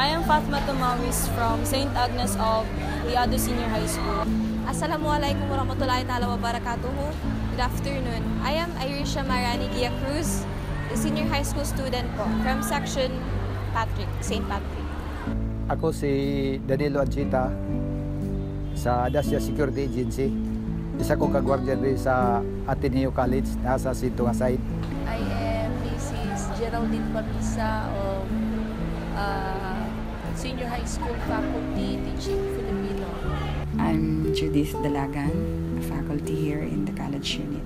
I am Fatma Tumawis from St. Agnes of the Ado Senior High School. Assalamualaikum warahmatullahi ta'ala wabarakatuhu. Good afternoon. I am Irisha Marani Gia Cruz, a senior high school student po from section St. Patrick. Ako si Danilo Anchita sa Dacia Security Agency. Isa kong kagwardiyan rin sa Ateneo College, nasa Sintunga side. I am Mrs. Geraldine Pamisa of Senior High School Faculty teaching Filipino. I'm Judith Dalagan, a faculty here in the college unit.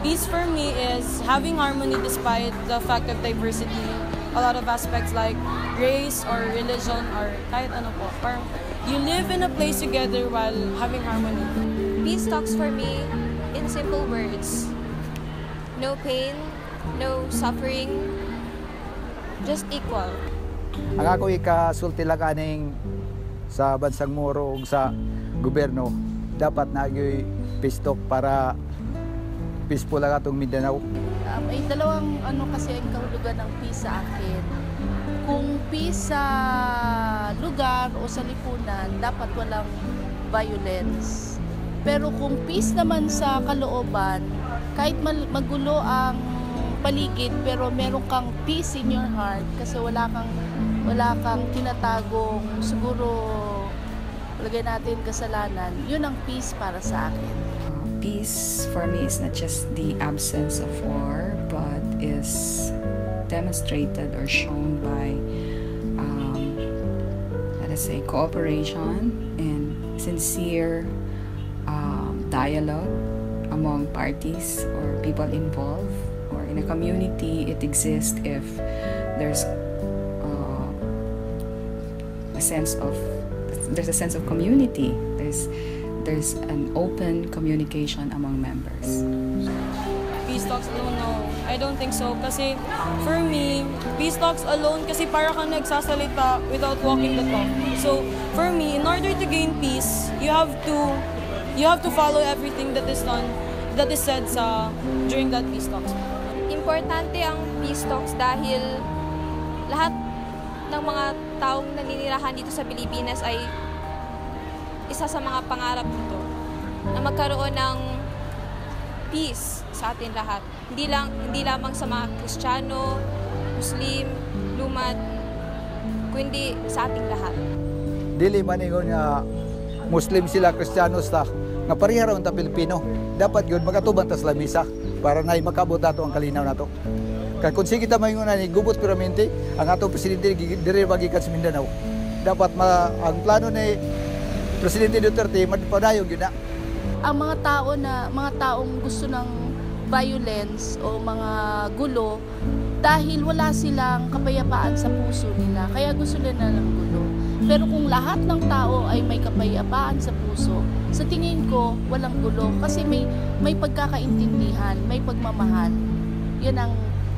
Peace for me is having harmony despite the fact of diversity. A lot of aspects like race or religion or kahit ano po. Parang you live in a place together while having harmony. Peace talks for me in simple words. No pain, no suffering, just equal. Ang ako ikasulti lang kaning sa bansang Moro ug sa gobyerno, dapat nagyoy peace talk para peaceful lang atong Mindanao. May dalawang kasi ang kahulugan ng peace sa akin. Kung peace sa lugar o sa lipunan, dapat walang violence. Pero kung peace naman sa kalooban, kahit magulo ang paligid pero meron kang peace in your heart kasi wala kang tinatagong siguro lagay natin kasalanan, yun ang peace para sa akin. Peace for me is not just the absence of war, but is demonstrated or shown by, let us say, cooperation and sincere dialogue among parties or people involved. Or in a community, it exists if there's a sense of community. There's an open communication among members. Peace talks alone, no. I don't think so. Kasi for me, peace talks alone kasi para kang nagsasalita without walking the talk. So for me, in order to gain peace, you have to follow everything that is said during that peace talks. Importante ang peace talks dahil lahat ng mga taong naninirahan dito sa Pilipinas ay isa sa mga pangarap nito na magkaroon ng peace sa atin lahat. Hindi lamang sa mga Kristiyano, Muslim, Lumad, kundi sa ating lahat. Dili man ingon nga Muslim sila, Kristiyano sa nga pareha ra ta Pilipino. Dapat gyud magatuban ta sa lamisa para nay makabot nato ang kalinaw nato. Kaya kung sige kita mayungan ni gubot permanente, ang atong presidente dire bagikan sa Mindanao. Dapat ang plano ni Presidente Duterte madpadayon gyud na. Ang mga taong gusto ng violence o mga gulo dahil wala silang kapayapaan sa puso nila, kaya gusto nila ng gulo. Pero kung lahat ng tao ay may kapayapaan sa puso, sa tingin ko walang gulo kasi may pagkakaintindihan, may pagmamahal. Yan ang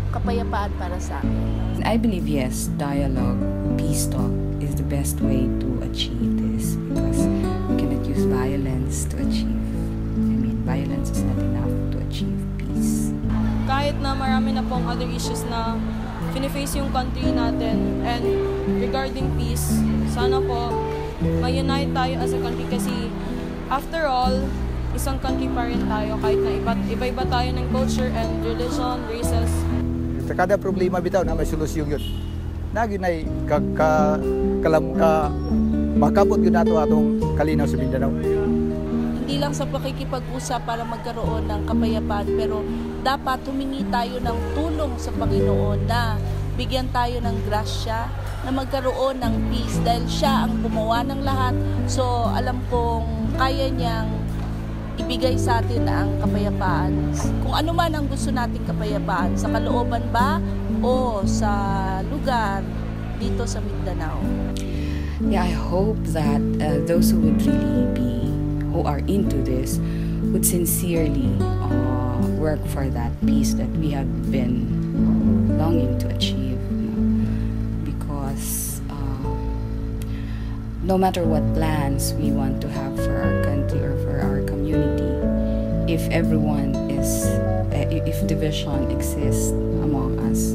kapayapaan para sa akin. I believe yes, dialogue, peace talk is the best way to achieve this because we cannot use violence to achieve. Violence is not enough to achieve peace. Kahit na marami na pong other issues na fini-face yung country natin and regarding peace, sana po ma-unite tayo as a country kasi after all, isang country pa rin tayo kahit na iba-iba tayo ng culture and religion, races. Sa kada problema bitaw na may solusyon yun. Naginay makabot yun nato atong kalinaw sa Mindanao. Hindi lang sa pakikipag-usap para magkaroon ng kapayapaan, pero dapat humingi tayo ng tulong sa Panginoon na bigyan tayo ng grasya na magkaroon ng peace dahil siya ang gumawa ng lahat. So alam kong kaya niyang ibigay sa atin ang kapayapaan. Kung ano man ang gusto nating kapayapaan, sa kalooban ba o sa lugar dito sa Mindanao. Yeah, I hope that those who would really who are into this would sincerely work for that peace that we have been longing to achieve. Because no matter what plans we want to have for our country or for our community, if division exists among us,